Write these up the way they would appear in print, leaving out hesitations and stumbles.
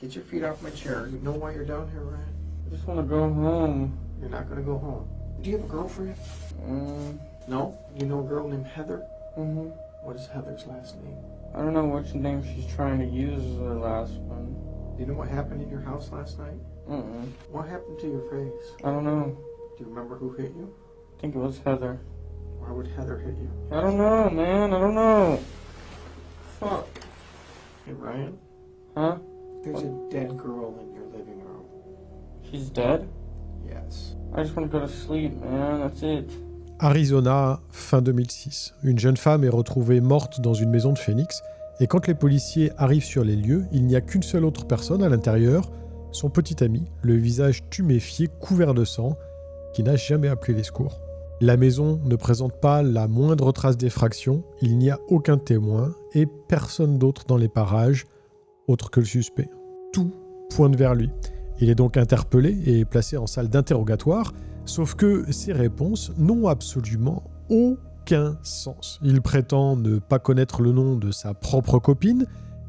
Get your feet off my chair. You know why you're down here, Ryan? I just want to go home. You're not gonna go home. Do you have a girlfriend? No? You know a girl named Heather? Mm-hmm. What is Heather's last name? I don't know which name she's trying to use as her last one. Do you know what happened in your house last night? What happened to your face? I don't know. Do you remember who hit you? I think it was Heather. Why would Heather hit you? I don't know, man. I don't know. Fuck. Hey, Ryan? Huh? There's a dead girl in your living room. She's dead? Yes. I just want to go to sleep, man. That's it. Arizona, fin 2006. Une jeune femme est retrouvée morte dans une maison de Phoenix, et quand les policiers arrivent sur les lieux, il n'y a qu'une seule autre personne à l'intérieur, son petit ami, le visage tuméfié, couvert de sang, qui n'a jamais appelé les secours. La maison ne présente pas la moindre trace d'effraction, il n'y a aucun témoin, et personne d'autre dans les parages, autre que le suspect. Tout pointe vers lui. Il est donc interpellé et placé en salle d'interrogatoire, sauf que ses réponses n'ont absolument aucun sens. Il prétend ne pas connaître le nom de sa propre copine,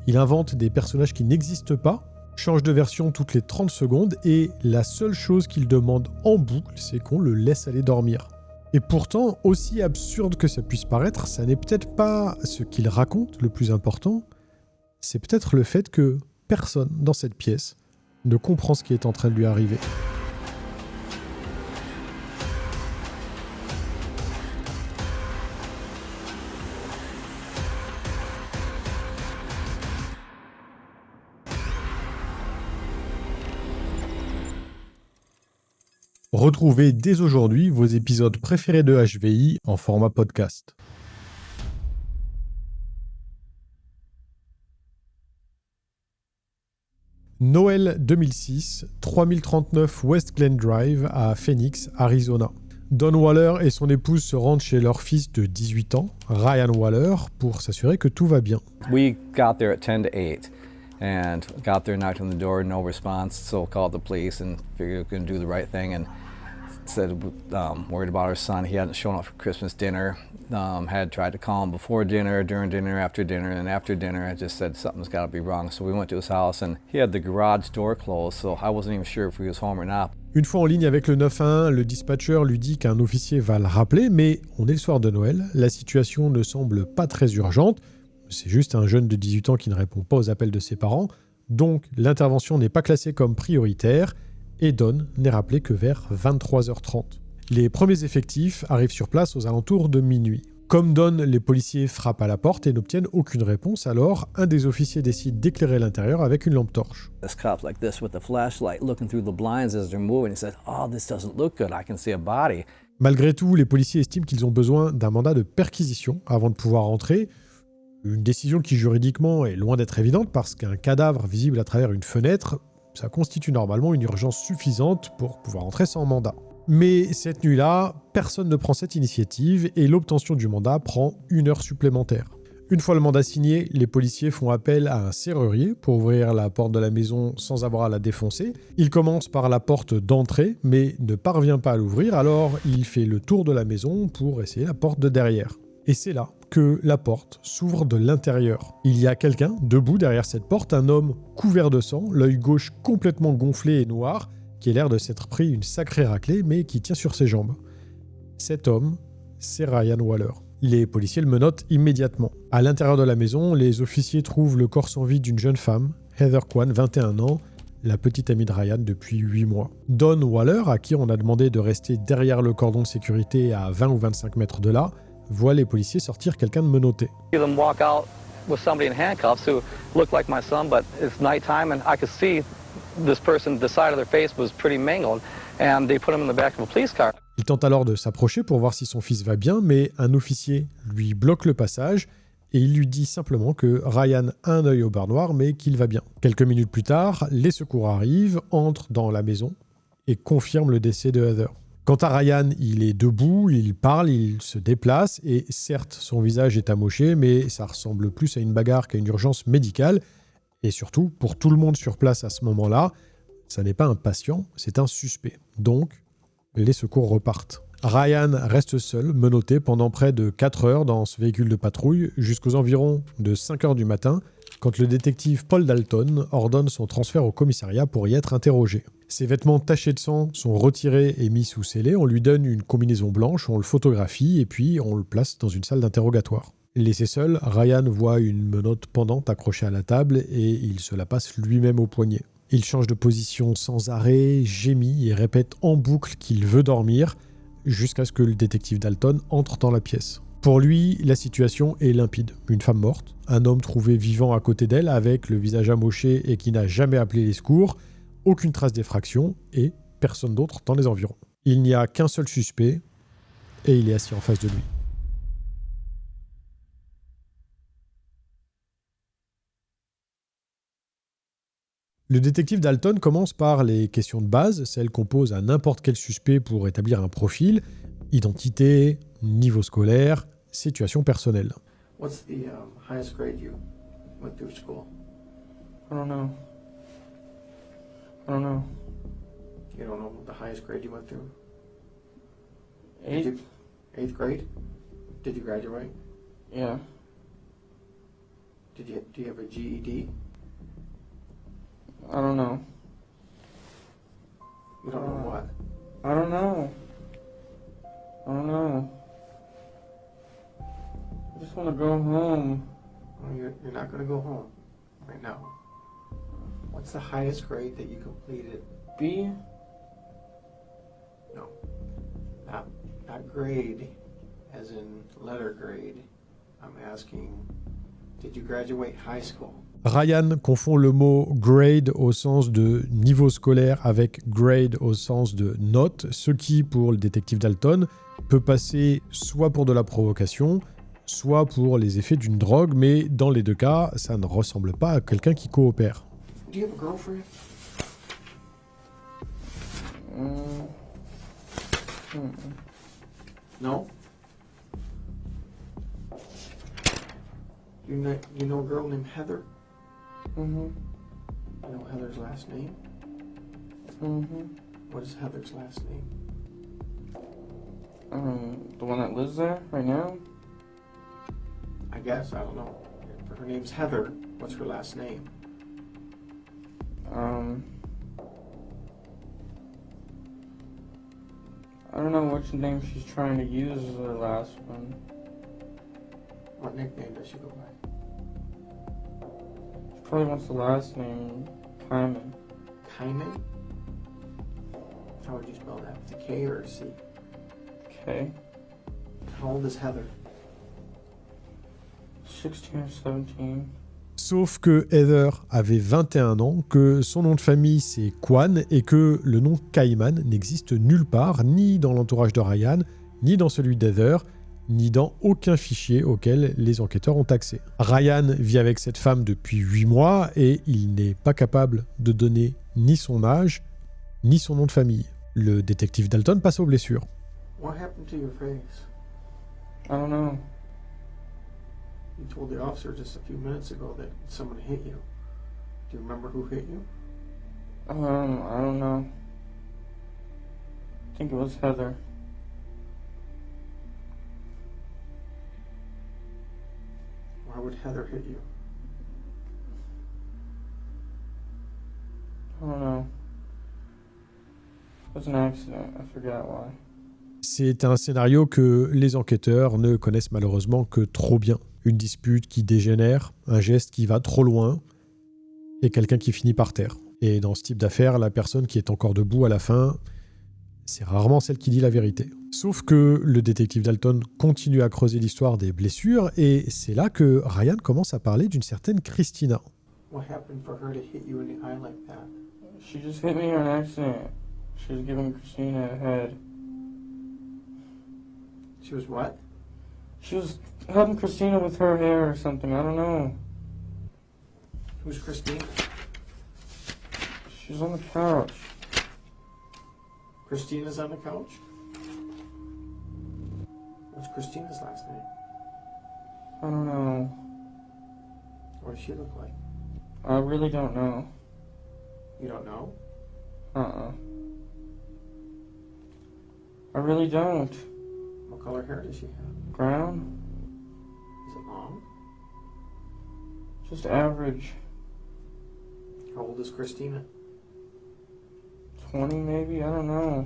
il invente des personnages qui n'existent pas, change de version toutes les 30 secondes et la seule chose qu'il demande en boucle, c'est qu'on le laisse aller dormir. Et pourtant, aussi absurde que ça puisse paraître, ça n'est peut-être pas ce qu'il raconte le plus important, c'est peut-être le fait que personne dans cette pièce ne comprend ce qui est en train de lui arriver. Retrouvez dès aujourd'hui vos épisodes préférés de HVI en format podcast. Noël 2006, 3039 West Glen Drive à Phoenix, Arizona. Don Waller et son épouse se rendent chez leur fils de 18 ans, Ryan Waller, pour s'assurer que tout va bien. We got there at 10 to 8 and got there, knocked on the door, no response, so called the police and figured we were going to do the right thing and said worried about our son. He hadn't shown up for Christmas dinner. Had tried to call him before dinner, during dinner, and after dinner. I just said something's got to be wrong. So we went to his house and he had the garage door closed, so I wasn't even sure if he was home or not. Une fois en ligne avec le 911, le dispatcher lui dit qu'un officier va le rappeler, mais on est le soir de Noël, la situation ne semble pas très urgente, c'est juste un jeune de 18 ans qui ne répond pas aux appels de ses parents, donc l'intervention n'est pas classée comme prioritaire, et Don n'est rappelé que vers 23h30. Les premiers effectifs arrivent sur place aux alentours de minuit. Comme Don, les policiers frappent à la porte et n'obtiennent aucune réponse, alors un des officiers décide d'éclairer l'intérieur avec une lampe torche. This cop like this with the flashlight looking through the blinds as they're moving. He said, "Oh, this doesn't look good. I can see a body." Malgré tout, les policiers estiment qu'ils ont besoin d'un mandat de perquisition avant de pouvoir entrer. Une décision qui juridiquement est loin d'être évidente parce qu'un cadavre visible à travers une fenêtre, ça constitue normalement une urgence suffisante pour pouvoir entrer sans mandat. Mais cette nuit-là, personne ne prend cette initiative et l'obtention du mandat prend 1 heure supplémentaire. Une fois le mandat signé, les policiers font appel à un serrurier pour ouvrir la porte de la maison sans avoir à la défoncer. Il commence par la porte d'entrée, mais ne parvient pas à l'ouvrir, alors il fait le tour de la maison pour essayer la porte de derrière. Et c'est là que la porte s'ouvre de l'intérieur. Il y a quelqu'un debout derrière cette porte, un homme couvert de sang, l'œil gauche complètement gonflé et noir, qui a l'air de s'être pris une sacrée raclée, mais qui tient sur ses jambes. Cet homme, c'est Ryan Waller. Les policiers le menottent immédiatement. À l'intérieur de la maison, les officiers trouvent le corps sans vie d'une jeune femme, Heather Kwan, 21 ans, la petite amie de Ryan depuis 8 mois. Don Waller, à qui on a demandé de rester derrière le cordon de sécurité à 20 ou 25 mètres de là, voit les policiers sortir quelqu'un de menotté. See them walk out with somebody in handcuffs who looked like my son, but it's nighttime and I could see this person, the side of their face was pretty mangled, and they put him in the back of a police car. Il tente alors de s'approcher pour voir si son fils va bien, mais un officier lui bloque le passage et il lui dit simplement que Ryan a un œil au beurre noir, mais qu'il va bien. Quelques minutes plus tard, les secours arrivent, entrent dans la maison et confirment le décès de Heather. Quant à Ryan, il est debout, il parle, il se déplace et certes, son visage est amoché, mais ça ressemble plus à une bagarre qu'à une urgence médicale. Et surtout, pour tout le monde sur place à ce moment-là, ça n'est pas un patient, c'est un suspect. Donc, les secours repartent. Ryan reste seul, menotté pendant près de 4 heures dans ce véhicule de patrouille jusqu'aux environs de 5 heures du matin, quand le détective Paul Dalton ordonne son transfert au commissariat pour y être interrogé. Ses vêtements tachés de sang sont retirés et mis sous scellé, on lui donne une combinaison blanche, on le photographie et puis on le place dans une salle d'interrogatoire. Laissé seul, Ryan voit une menotte pendante accrochée à la table et il se la passe lui-même au poignet. Il change de position sans arrêt, gémit et répète en boucle qu'il veut dormir, jusqu'à ce que le détective Dalton entre dans la pièce. Pour lui, la situation est limpide. Une femme morte, un homme trouvé vivant à côté d'elle avec le visage amoché et qui n'a jamais appelé les secours, aucune trace d'effraction et personne d'autre dans les environs. Il n'y a qu'un seul suspect et il est assis en face de lui. Le détective Dalton commence par les questions de base, celles qu'on pose à n'importe quel suspect pour établir un profil, identité, niveau scolaire, situation personnelle. What's the highest grade you went through school? I don't know. I don't know. You don't know the highest grade you went through? Eight? Did you, 8th grade? Did you graduate? Yeah. Do you have a GED? I don't know. You don't know what? I don't know. I don't know. I just want to go home. Well, you're not going to go home right now. What's the highest grade that you completed? B? No. Not grade as in letter grade. I'm asking, did you graduate high school? Ryan confond le mot grade au sens de niveau scolaire avec grade au sens de note, ce qui, pour le détective Dalton, peut passer soit pour de la provocation, soit pour les effets d'une drogue, mais dans les deux cas, ça ne ressemble pas à quelqu'un qui coopère. Do you have a girlfriend? No? You know a girl named Heather? Mm-hmm. You know Heather's last name? Mm-hmm. What is Heather's last name? The one that lives there right now? I guess, I don't know. Her name's Heather. What's her last name? I don't know which name she's trying to use as her last one. What nickname does she go by? She probably wants the last name, Kyman. Kyman? How would you spell that? With a K or a C? K. How old is Heather? 16 or 17. Sauf que Heather avait 21 ans, que son nom de famille c'est Kwan et que le nom Kaiman n'existe nulle part, ni dans l'entourage de Ryan, ni dans celui d'Heather, ni dans aucun fichier auquel les enquêteurs ont accès. Ryan vit avec cette femme depuis 8 mois et il n'est pas capable de donner ni son âge, ni son nom de famille. Le détective Dalton passe aux blessures. What happened to your face? I don't know. You told the officer just a few minutes ago that someone hit you. Do you remember who hit you? I don't know. I think it was Heather. Why would Heather hit you? I don't know. It was an accident. I forgot why. C'est un scénario que les enquêteurs ne connaissent malheureusement que trop bien. Une dispute qui dégénère, un geste qui va trop loin, et quelqu'un qui finit par terre. Et dans ce type d'affaires, la personne qui est encore debout à la fin, c'est rarement celle qui dit la vérité. Sauf que le détective Dalton continue à creuser l'histoire des blessures, et c'est là que Ryan commence à parler d'une certaine Christina. What happened for her to hit you in the eye like that? She just hit me on accident. She was giving Christina a head. She was what? She was helping Christina with her hair or something. I don't know. Who's Christina? She's on the couch. Christina's on the couch? What's Christina's last name? I don't know. What does she look like? I really don't know. You don't know? I really don't. What color hair does she have? Brown? Is it long? Just average. How old is Christina? 20 maybe? I don't know.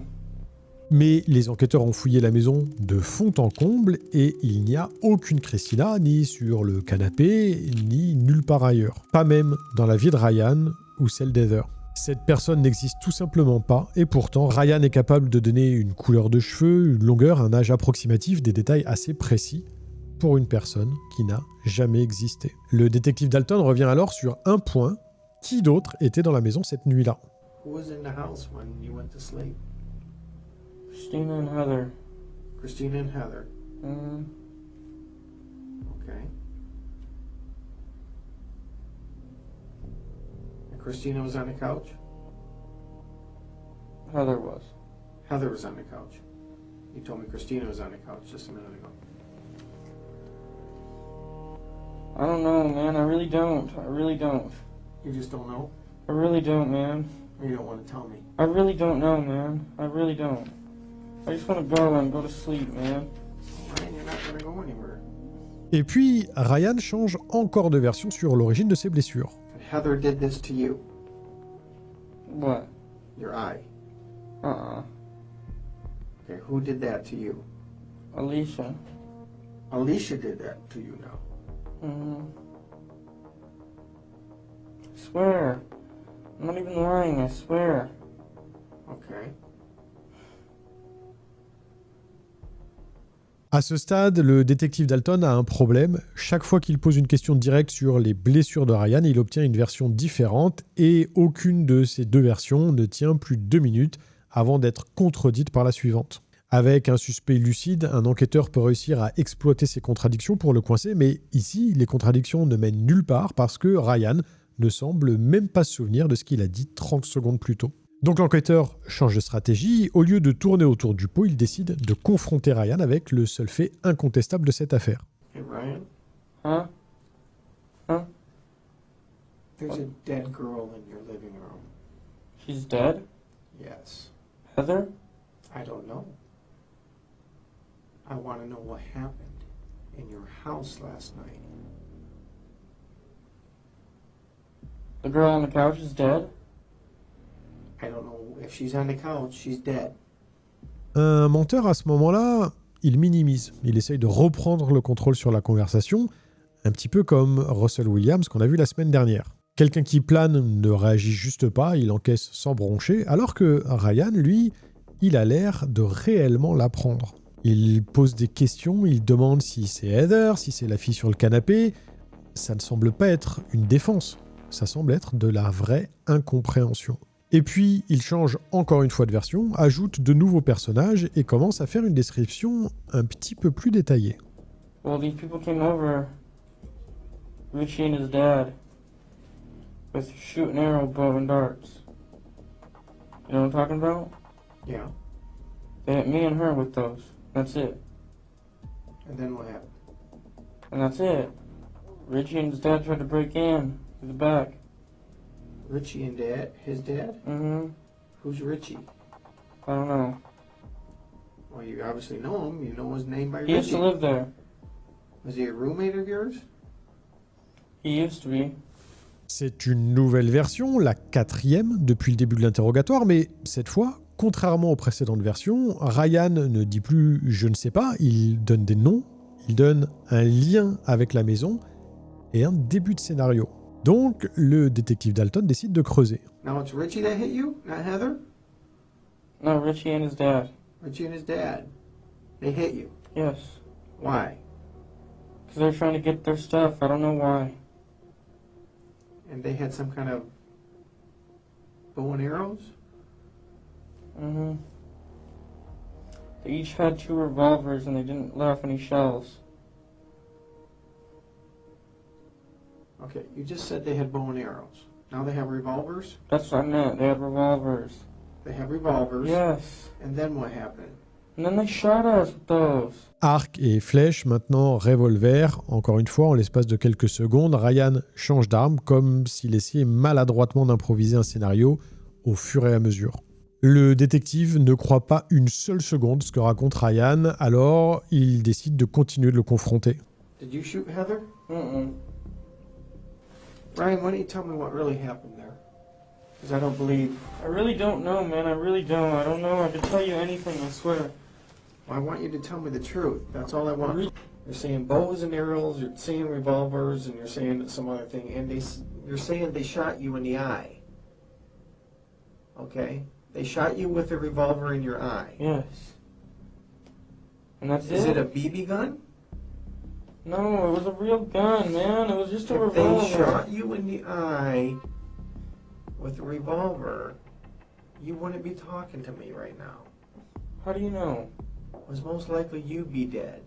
Mais les enquêteurs ont fouillé la maison de fond en comble et il n'y a aucune Christina, ni sur le canapé, ni nulle part ailleurs. Pas même dans la vie de Ryan ou celle d'Heather. Cette personne n'existe tout simplement pas et pourtant Ryan est capable de donner une couleur de cheveux, une longueur, un âge approximatif, des détails assez précis pour une personne qui n'a jamais existé. Le détective Dalton revient alors sur un point. Qui d'autre était dans la maison cette nuit-là? Who was in the house when you went to sleep? Christina and Heather. Christina and Heather. Mm, Okay. And Christina was on the couch? Heather was. Heather was on the couch. You told me Christina was on the couch just a minute ago. I don't know, man. I really don't. I really don't. You just don't know? I really don't, man. Or you don't want to tell me? I really don't know, man. I really don't. I just want to go and go to sleep, man. Ryan, you're not going to go anywhere. Et puis, Ryan change encore de version sur l'origine de ses blessures. And Heather did this to you. What? Your eye. Uh-uh. Okay, who did that to you? Alicia. Alicia did that to you now. Mm-hmm. I swear. I'm not even lying, I swear. Okay. À ce stade, le détective Dalton a un problème. Chaque fois qu'il pose une question directe sur les blessures de Ryan, il obtient une version différente et aucune de ces deux versions ne tient plus de 2 minutes avant d'être contredite par la suivante. Avec un suspect lucide, un enquêteur peut réussir à exploiter ces contradictions pour le coincer, mais ici, les contradictions ne mènent nulle part parce que Ryan ne semble même pas se souvenir de ce qu'il a dit 30 secondes plus tôt. Donc l'enquêteur change de stratégie. Au lieu de tourner autour du pot, il décide de confronter Ryan avec le seul fait incontestable de cette affaire. Hey, Ryan, Huh? Huh? there's a dead girl in your living room. She's dead? Yes. Heather? I don't know. I want to know what happened in your house last night. The girl on the couch is dead? I don't know if she's on the couch, she's dead. Un menteur, à ce moment-là, il minimise. Il essaye de reprendre le contrôle sur la conversation, un petit peu comme Russell Williams qu'on a vu la semaine dernière. Quelqu'un qui plane ne réagit juste pas, il encaisse sans broncher, alors que Ryan, lui, il a l'air de réellement l'apprendre. Il pose des questions, il demande si c'est Heather, si c'est la fille sur le canapé. Ça ne semble pas être une défense, ça semble être de la vraie incompréhension. Et puis, il change encore une fois de version, ajoute de nouveaux personnages et commence à faire une description un petit peu plus détaillée. Well, these people came over. Richie and his dad. With shoot and arrow, bow and darts. You know what I'm talking about? Yeah. They hit me and her with those. That's it. And then what happened? And that's it. Richie and his dad tried to break in through the back. Richie and Dad? His dad? Mm-hmm. Who's Richie? I don't know. Well, you obviously know him. You know his name by He used Richie. to live there. Was he a roommate of yours? He used to be. C'est une nouvelle version, la 4e depuis le début de l'interrogatoire, mais cette fois, contrairement aux précédentes versions, Ryan ne dit plus « je ne sais pas », il donne des noms, il donne un lien avec la maison et un début de scénario. Donc, le détective Dalton décide de creuser. Now it's Richie that hit you, not Heather? No, Richie and his dad. Richie and his dad. They hit you. Yes. Why? Because they're trying to get their stuff. I don't know why. And they had some kind of bow and arrows? Mm-hmm. They each had 2 revolvers and they didn't let off any shells. Okay, you just said they had bow and arrows. Now they have revolvers? That's what I meant. They had revolvers. They have revolvers. Yes. And then what happened? And then they shot us with those. Arc et flèche, maintenant revolver. Encore une fois, en l'espace de quelques secondes, Ryan change d'arme comme s'il essayait maladroitement d'improviser un scénario au fur et à mesure. Le détective ne croit pas une seule seconde ce que raconte Ryan, alors il décide de continuer de le confronter. Did you shoot Heather? Mm-mm. Ryan, why don't you tell me what really happened there? Because I don't believe. I really don't know, man. I really don't. I don't know. I could tell you anything, I swear. I want you to tell me the truth. That's all I want. You're saying bows and arrows, you're saying revolvers, and you're saying some other thing, and you're saying they shot you in the eye. Okay? They shot you with a revolver in your eye. Yes. And that's Is it a BB gun? No, it was a real gun, man. It was just a If they revolver. shot you in the eye with a revolver, you wouldn't be talking to me right now. How do you know? It was most likely you'd be dead.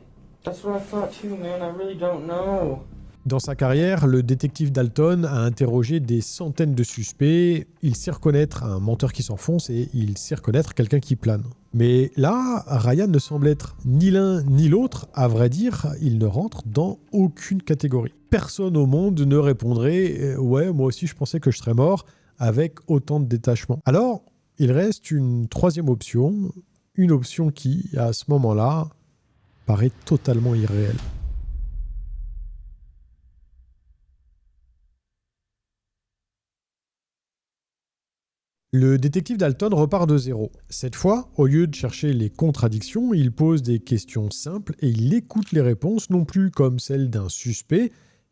That's what I thought too, man. I really don't know. Dans sa carrière, le détective Dalton a interrogé des centaines de suspects. Il sait reconnaître un menteur qui s'enfonce et il sait reconnaître quelqu'un qui plane. Mais là, Ryan ne semble être ni l'un ni l'autre. À vrai dire, il ne rentre dans aucune catégorie. Personne au monde ne répondrait « Ouais, moi aussi je pensais que je serais mort » avec autant de détachement. Alors, il reste une troisième option, une option qui, à ce moment-là, paraît totalement irréelle. Le détective Dalton repart de zéro. Cette fois, au lieu de chercher les contradictions, il pose des questions simples et il écoute les réponses non plus comme celles d'un suspect,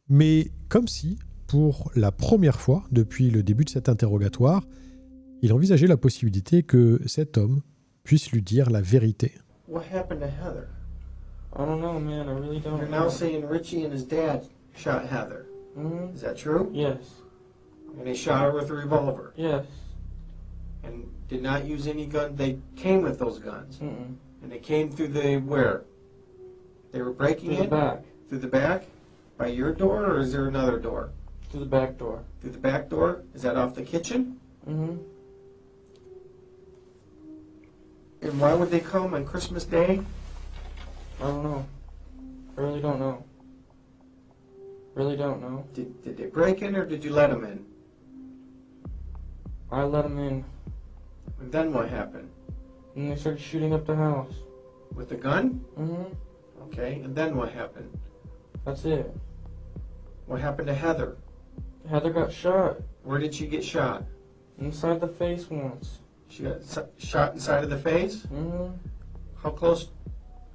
mais comme si, pour la première fois depuis le début de cet interrogatoire, il envisageait la possibilité que cet homme puisse lui dire la vérité. What happened to Heather? I don't know, man. I really don't You're know. now saying Richie and his dad shot Heather. Mm-hmm. Is that true? Yes. And they shot her with a revolver. Yes. And did not use any gun. They came with those guns. Mm-mm. And they came through the where? They were breaking Through the it? back. Through the back? By your door, or is there another door? Through the back door. Through the back door? Is that off the kitchen? Mm-hmm. And why would they come on Christmas Day? I don't know. I really don't know. Really don't know. Did they break in, or did you let them in? I let them in, And then what happened? and they started shooting up the house. With the gun? Mm-hmm. Okay, and then what happened? That's it. What happened to Heather? Heather got shot Where did she get shot? inside the face once. She got shot inside of the face? Mm-hmm.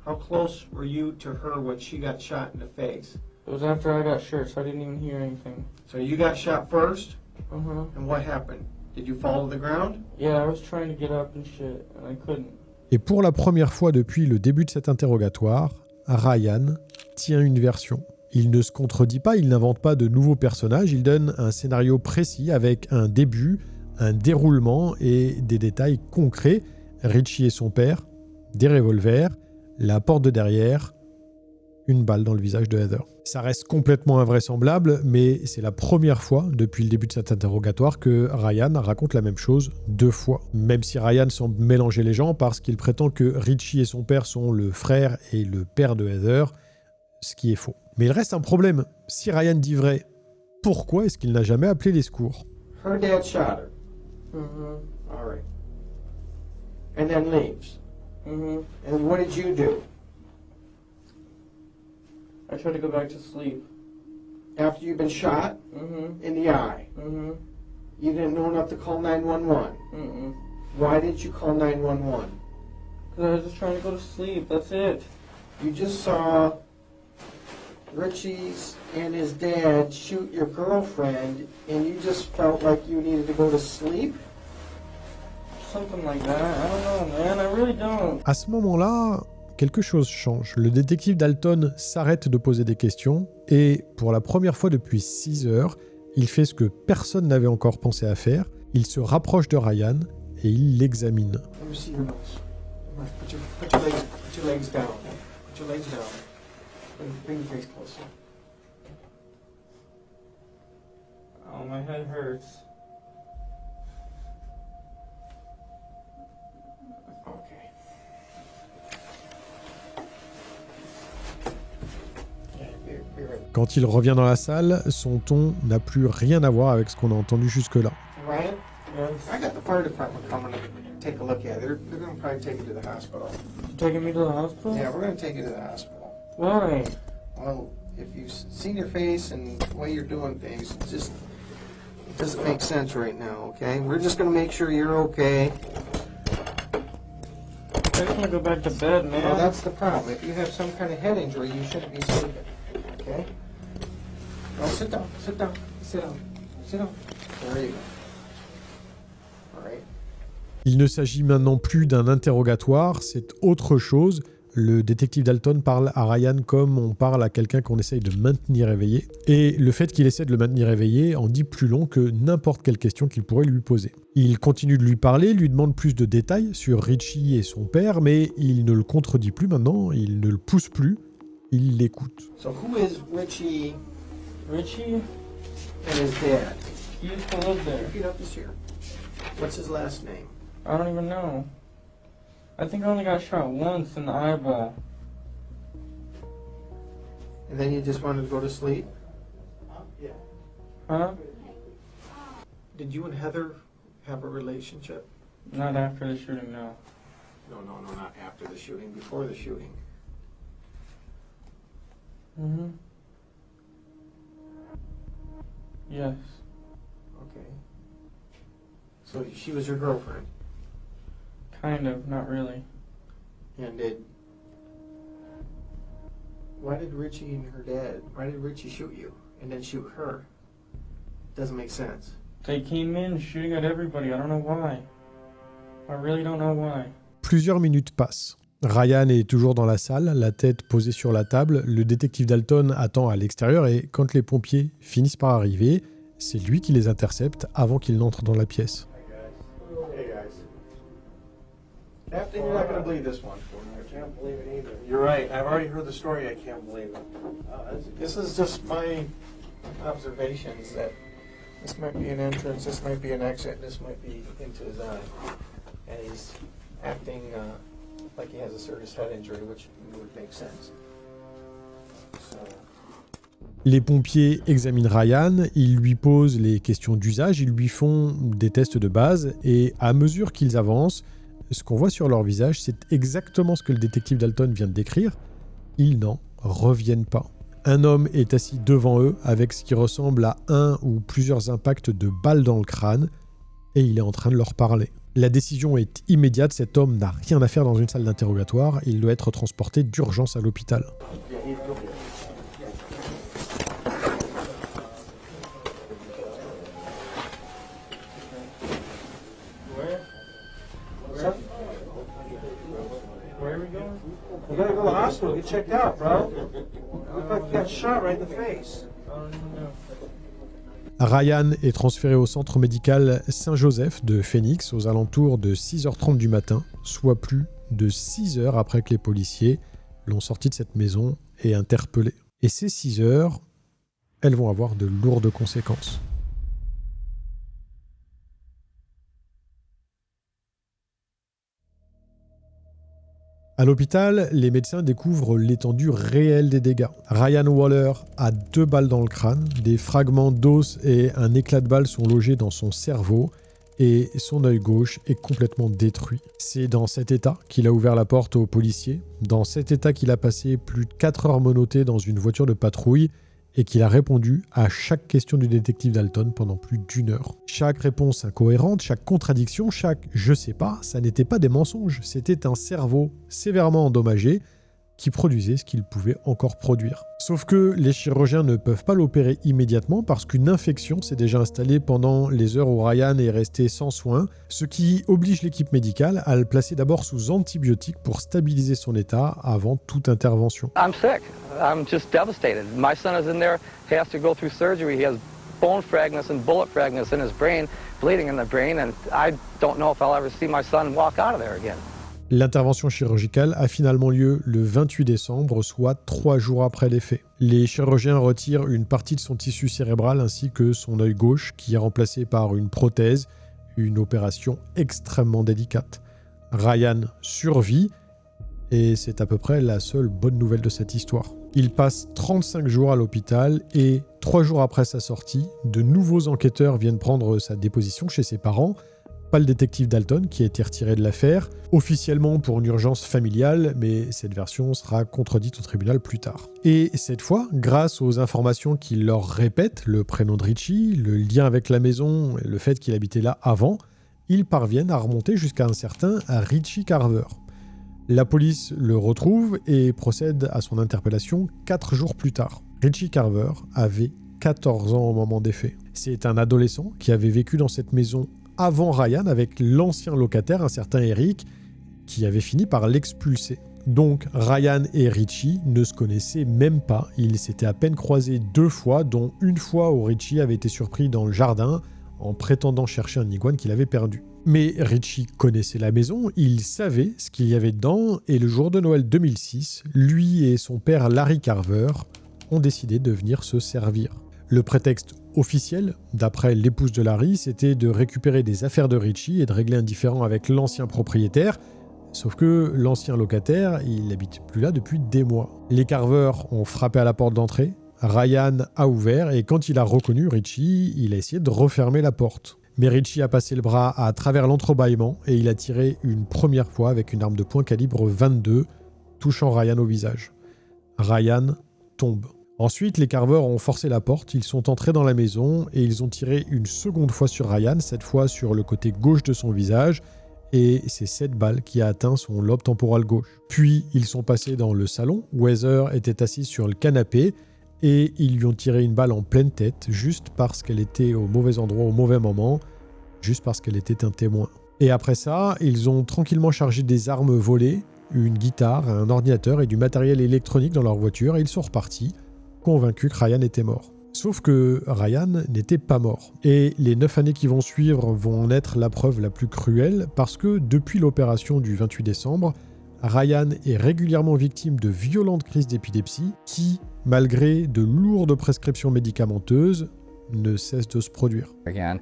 How close were you to her when she got shot in the face? It was after I got shot, so I didn't even hear anything. So you got shot first, Uh-huh. and what happened? Did you fall to the ground? Yeah, I was trying to get up and shit, and I couldn't. Et pour la première fois depuis le début de cet interrogatoire, Ryan tient une version. Il ne se contredit pas, il n'invente pas de nouveaux personnages, il donne un scénario précis avec un début, un déroulement et des détails concrets. Richie et son père, des revolvers, la porte de derrière, une balle dans le visage de Heather. Ça reste complètement invraisemblable, mais c'est la première fois depuis le début de cet interrogatoire que Ryan raconte la même chose 2 fois. Même si Ryan semble mélanger les gens parce qu'il prétend que Richie et son père sont le frère et le père de Heather, ce qui est faux. Mais il reste un problème. Si Ryan dit vrai, pourquoi est-ce qu'il n'a jamais appelé les secours ? Her dad shot her. Mm-hmm. All right. And then leaves. Mm-hmm. And what did you do? I tried to go back to sleep. After you've been shot Mm-hmm. in the eye, Mm-hmm. you didn't know enough to call 911. Mm-mm. Why didn't you call 911? Because I was just trying to go to sleep. That's it. You just saw Richie's and his dad shoot your girlfriend, and you just felt like you needed to go to sleep? Something like that. I don't know, man. I really don't. À ce moment-là, quelque chose change. Le détective Dalton s'arrête de poser des questions et, pour la première fois depuis 6 heures, il fait ce que personne n'avait encore pensé à faire. Il se rapproche de Ryan et il l'examine. Let me see your nose. Put your legs down. Put your legs down. Bring your face closer. Oh, my head hurts. Okay. Yeah, be right. Quand il revient dans la salle, son ton n'a plus rien à voir avec ce qu'on a entendu jusque-là. Ryan, Yes. I got the fire department coming to take a look at it. They're going to probably take you to the hospital. You taking me to the hospital? Yeah, we're going to take you to the hospital. Why? Well, if you've seen your face and the way you're doing things, just doesn't make sense right now, okay? We're just gonna make sure you're okay. I can't go back to bed, man. Well, that's the problem. If you have some kind of head injury, you shouldn't be sleeping, okay? Well, sit down, sit down, sit down, sit down. There you go. All right. Il ne s'agit maintenant plus d'un interrogatoire, c'est autre chose. Le détective Dalton parle à Ryan comme on parle à quelqu'un qu'on essaye de maintenir éveillé. Et le fait qu'il essaie de le maintenir éveillé en dit plus long que n'importe quelle question qu'il pourrait lui poser. Il continue de lui parler, lui demande plus de détails sur Richie et son père, mais il ne le contredit plus maintenant, il ne le pousse plus, il l'écoute. So who is Richie Richie, and his dad? he used to live there. Repeat up this year. What's his last name? I don't even know. I think I only got shot once in the eyeball. And then you just wanted to go to sleep? Huh? Did you and Heather have a relationship? Not after the shooting, no. No, not after the shooting, before the shooting. Mm-hmm. Yes. Okay. So she was your girlfriend, Kind of, not really. and why did Richie and her dad, why did Richie shoot you and then shoot her? Doesn't make sense. They came in shooting at everybody. I don't know why. I really don't know why. Plusieurs minutes passent. Ryan est toujours dans la salle, la tête posée sur la table. Le détective Dalton attend à l'extérieur et quand les pompiers finissent par arriver, c'est lui qui les intercepte avant qu'ils n'entrent dans la pièce. Hey guys. After you're not gonna believe this one. I can't believe it either. You're right. I've already heard the story. I can't believe it. This is just my observations that this might be an entrance, this might be an exit, this might be into his eye, and he's acting like he has a serious head injury, which would make sense. So. Les pompiers examinent Ryan, ils lui posent les questions d'usage, ils lui font des tests de base et à mesure qu'ils avancent, ce qu'on voit sur leur visage, c'est exactement ce que le détective Dalton vient de décrire. Ils n'en reviennent pas. Un homme est assis devant eux avec ce qui ressemble à un ou plusieurs impacts de balles dans le crâne et il est en train de leur parler. La décision est immédiate, cet homme n'a rien à faire dans une salle d'interrogatoire, il doit être transporté d'urgence à l'hôpital. Where are we going? You gotta go to the hospital, get checked out, bro. You look like you got shot right in the face. I don't even know. Ryan est transféré au centre médical Saint-Joseph de Phoenix aux alentours de 6h30 du matin, soit plus de 6 heures après que les policiers l'ont sorti de cette maison et interpellé. Et ces 6 heures, elles vont avoir de lourdes conséquences. À l'hôpital, les médecins découvrent l'étendue réelle des dégâts. Ryan Waller a 2 balles dans le crâne, des fragments d'os et un éclat de balle sont logés dans son cerveau et son œil gauche est complètement détruit. C'est dans cet état qu'il a ouvert la porte aux policiers, dans cet état qu'il a passé plus de 4 heures menotté dans une voiture de patrouille et qu'il a répondu à chaque question du détective Dalton pendant plus d'1 heure. Chaque réponse incohérente, chaque contradiction, chaque « je sais pas », ça n'était pas des mensonges, c'était un cerveau sévèrement endommagé qui produisait ce qu'il pouvait encore produire. Sauf que les chirurgiens ne peuvent pas l'opérer immédiatement parce qu'une infection s'est déjà installée pendant les heures où Ryan est resté sans soins, ce qui oblige l'équipe médicale à le placer d'abord sous antibiotiques pour stabiliser son état avant toute intervention. I'm sick. I'm just devastated. My son is in there. He has to go through surgery. He has bone fragments and bullet fragments in his brain, bleeding in the brain, and I don't know if I'll ever see my son walk out of there again. L'intervention chirurgicale a finalement lieu le 28 décembre, soit 3 jours après les faits. Les chirurgiens retirent une partie de son tissu cérébral ainsi que son œil gauche qui est remplacé par une prothèse, une opération extrêmement délicate. Ryan survit et c'est à peu près la seule bonne nouvelle de cette histoire. Il passe 35 jours à l'hôpital et 3 jours après sa sortie, de nouveaux enquêteurs viennent prendre sa déposition chez ses parents pas le détective Dalton qui a été retiré de l'affaire, officiellement pour une urgence familiale, mais cette version sera contredite au tribunal plus tard. Et cette fois, grâce aux informations qu'il leur répète, le prénom de Richie, le lien avec la maison, le fait qu'il habitait là avant, ils parviennent à remonter jusqu'à un certain Richie Carver. La police le retrouve et procède à son interpellation 4 jours plus tard. Richie Carver avait 14 ans au moment des faits. C'est un adolescent qui avait vécu dans cette maison avant Ryan avec l'ancien locataire, un certain Eric, qui avait fini par l'expulser. Donc Ryan et Richie ne se connaissaient même pas. Ils s'étaient à peine croisés 2 fois, dont une fois où Richie avait été surpris dans le jardin en prétendant chercher un iguane qu'il avait perdu. Mais Richie connaissait la maison, il savait ce qu'il y avait dedans, et le jour de Noël 2006, lui et son père Larry Carver ont décidé de venir se servir. Le prétexte officiel, d'après l'épouse de Larry, c'était de récupérer des affaires de Richie et de régler un différend avec l'ancien propriétaire, sauf que l'ancien locataire, il n'habite plus là depuis des mois. Les Carver ont frappé à la porte d'entrée, Ryan a ouvert, et quand il a reconnu Richie, il a essayé de refermer la porte. Mais Richie a passé le bras à travers l'entrebâillement et il a tiré une première fois avec une arme de poing calibre 22, touchant Ryan au visage. Ryan tombe. Ensuite, les Carver ont forcé la porte, ils sont entrés dans la maison et ils ont tiré une seconde fois sur Ryan, cette fois sur le côté gauche de son visage, et c'est cette balle qui a atteint son lobe temporal gauche. Puis, ils sont passés dans le salon, où Heather était assise sur le canapé, et ils lui ont tiré une balle en pleine tête, juste parce qu'elle était au mauvais endroit au mauvais moment, juste parce qu'elle était un témoin. Et après ça, ils ont tranquillement chargé des armes volées, une guitare, un ordinateur et du matériel électronique dans leur voiture, et ils sont repartis, convaincus que Ryan était mort. Sauf que Ryan n'était pas mort. Et les 9 années qui vont suivre vont en être la preuve la plus cruelle, parce que depuis l'opération du 28 décembre, Ryan est régulièrement victime de violentes crises d'épilepsie qui, malgré de lourdes prescriptions médicamenteuses, ne cessent de se produire. Again,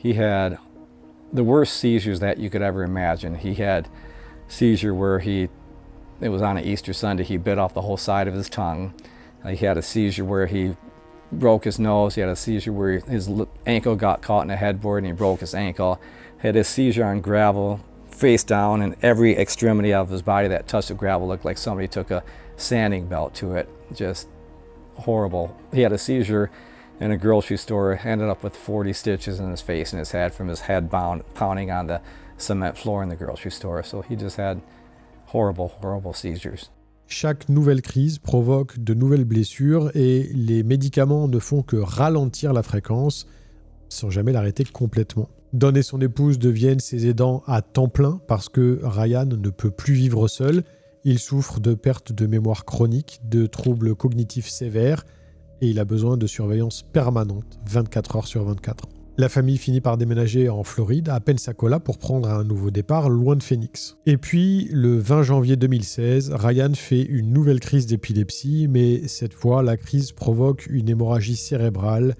he had the worst seizures that you could ever imagine. He had seizure where it was on an Easter Sunday, he bit off the whole side of his tongue. He had a seizure where he broke his nose. He had a seizure where his ankle got caught in a headboard and he broke his ankle. He had a seizure on gravel, face down, and every extremity of his body that touched the gravel looked like somebody took a sanding belt to it. Just horrible. He had a seizure in a grocery store, ended up with 40 stitches in his face and his head from his head pounding on the cement floor in the grocery store. So he just had horrible, horrible seizures. Chaque nouvelle crise provoque de nouvelles blessures et les médicaments ne font que ralentir la fréquence sans jamais l'arrêter complètement. Don et son épouse deviennent ses aidants à temps plein parce que Ryan ne peut plus vivre seul. Il souffre de perte de mémoire chronique, de troubles cognitifs sévères et il a besoin de surveillance permanente, 24 heures sur 24. La famille finit par déménager en Floride, à Pensacola, pour prendre un nouveau départ loin de Phoenix. Et puis, le 20 janvier 2016, Ryan fait une nouvelle crise d'épilepsie, mais cette fois, la crise provoque une hémorragie cérébrale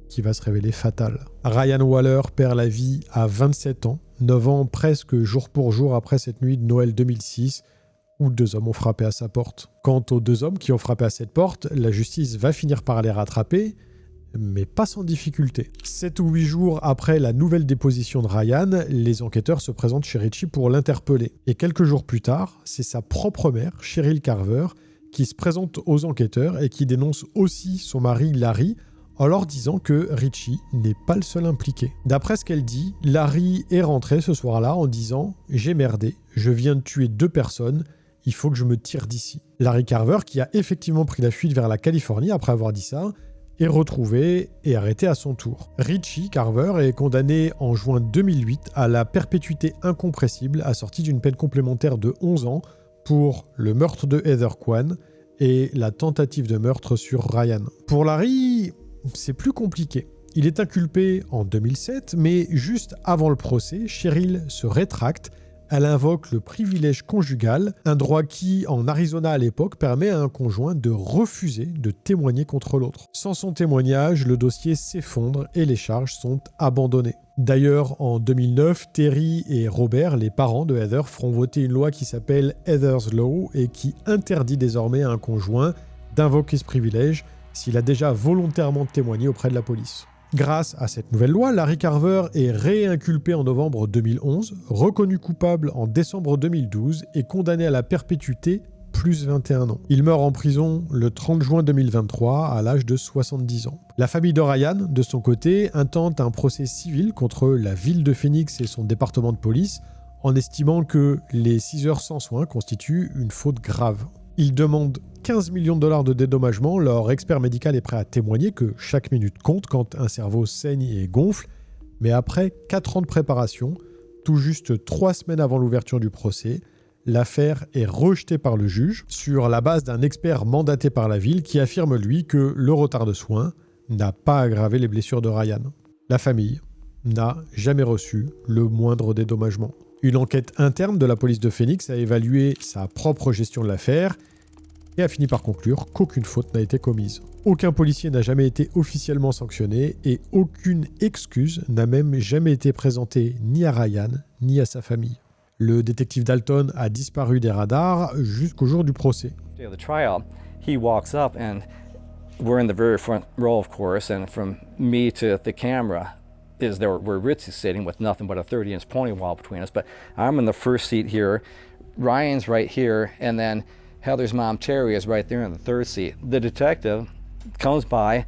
qui va se révéler fatale. Ryan Waller perd la vie à 27 ans, 9 ans presque jour pour jour après cette nuit de Noël 2006, où 2 hommes ont frappé à sa porte. Quant aux 2 hommes qui ont frappé à cette porte, la justice va finir par les rattraper, mais pas sans difficulté. 7 ou 8 jours après la nouvelle déposition de Ryan, les enquêteurs se présentent chez Richie pour l'interpeller. Et quelques jours plus tard, c'est sa propre mère, Cheryl Carver, qui se présente aux enquêteurs et qui dénonce aussi son mari Larry, en leur disant que Richie n'est pas le seul impliqué. D'après ce qu'elle dit, Larry est rentré ce soir-là en disant « J'ai merdé, je viens de tuer 2 personnes, il faut que je me tire d'ici ». Larry Carver, qui a effectivement pris la fuite vers la Californie après avoir dit ça, est retrouvé et arrêté à son tour. Richie Carver est condamné en juin 2008 à la perpétuité incompressible assortie d'une peine complémentaire de 11 ans pour le meurtre de Heather Kwan et la tentative de meurtre sur Ryan. Pour Larry, c'est plus compliqué. Il est inculpé en 2007, mais juste avant le procès, Cheryl se rétracte. Elle invoque le privilège conjugal, un droit qui, en Arizona à l'époque, permet à un conjoint de refuser de témoigner contre l'autre. Sans son témoignage, le dossier s'effondre et les charges sont abandonnées. D'ailleurs, en 2009, Terry et Robert, les parents de Heather, feront voter une loi qui s'appelle Heather's Law et qui interdit désormais à un conjoint d'invoquer ce privilège s'il a déjà volontairement témoigné auprès de la police. Grâce à cette nouvelle loi, Larry Carver est réinculpé en novembre 2011, reconnu coupable en décembre 2012 et condamné à la perpétuité plus 21 ans. Il meurt en prison le 30 juin 2023 à l'âge de 70 ans. La famille de Ryan, de son côté, intente un procès civil contre la ville de Phoenix et son département de police en estimant que les 6 heures sans soins constituent une faute grave. Ils demandent 15 millions de dollars de dédommagement. Leur expert médical est prêt à témoigner que chaque minute compte quand un cerveau saigne et gonfle. Mais après 4 ans de préparation, tout juste 3 semaines avant l'ouverture du procès, l'affaire est rejetée par le juge sur la base d'un expert mandaté par la ville qui affirme, lui, que le retard de soins n'a pas aggravé les blessures de Ryan. La famille n'a jamais reçu le moindre dédommagement. Une enquête interne de la police de Phoenix a évalué sa propre gestion de l'affaire et a fini par conclure qu'aucune faute n'a été commise. Aucun policier n'a jamais été officiellement sanctionné et aucune excuse n'a même jamais été présentée ni à Ryan ni à sa famille. Le détective Dalton a disparu des radars jusqu'au jour du procès. Day of the trial, he walks up and we're in the very front row, of course, and from me to the camera is there where Ritzy's sitting with nothing but a 30-inch pony wall between us. But I'm in the first seat here, Ryan's right here, and then Heather's mom, Terry, is right there in the third seat. The detective comes by,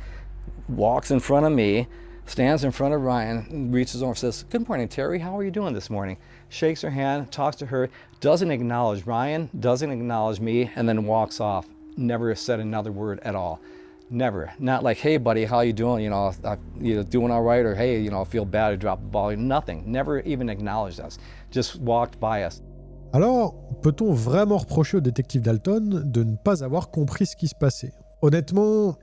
walks in front of me, stands in front of Ryan, reaches over and says, "Good morning, Terry. How are you doing this morning?" Shakes her hand, talks to her, doesn't acknowledge Ryan, doesn't acknowledge me, and then walks off. Never said another word at all. Never. Not like, "Hey, buddy, how you doing? You doing all right?" Or, "Hey, I feel bad, I dropped the ball." Nothing. Never even acknowledged us. Just walked by us. Alors, peut-on vraiment reprocher au détective Dalton de ne pas avoir compris ce qui se passait ? Honnêtement,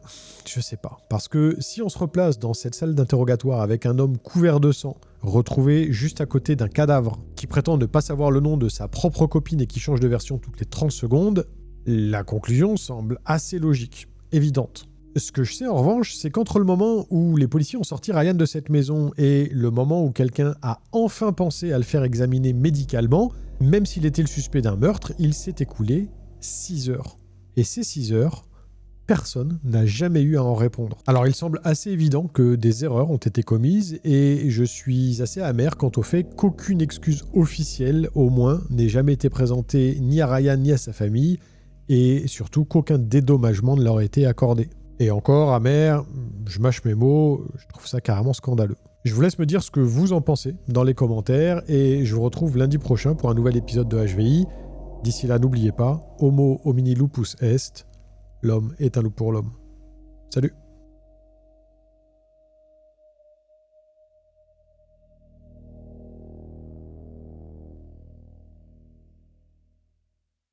je sais pas. Parce que si on se replace dans cette salle d'interrogatoire avec un homme couvert de sang, retrouvé juste à côté d'un cadavre, qui prétend ne pas savoir le nom de sa propre copine et qui change de version toutes les 30 secondes, la conclusion semble assez logique, évidente. Ce que je sais en revanche, c'est qu'entre le moment où les policiers ont sorti Ryan de cette maison et le moment où quelqu'un a enfin pensé à le faire examiner médicalement, même s'il était le suspect d'un meurtre, il s'est écoulé 6 heures. Et ces 6 heures, personne n'a jamais eu à en répondre. Alors il semble assez évident que des erreurs ont été commises et je suis assez amer quant au fait qu'aucune excuse officielle, au moins, n'ait jamais été présentée ni à Ryan ni à sa famille et surtout qu'aucun dédommagement ne leur ait été accordé. Et encore, amer, je mâche mes mots, je trouve ça carrément scandaleux. Je vous laisse me dire ce que vous en pensez dans les commentaires et je vous retrouve lundi prochain pour un nouvel épisode de HVI. D'ici là, n'oubliez pas, Homo homini lupus est, l'homme est un loup pour l'homme. Salut!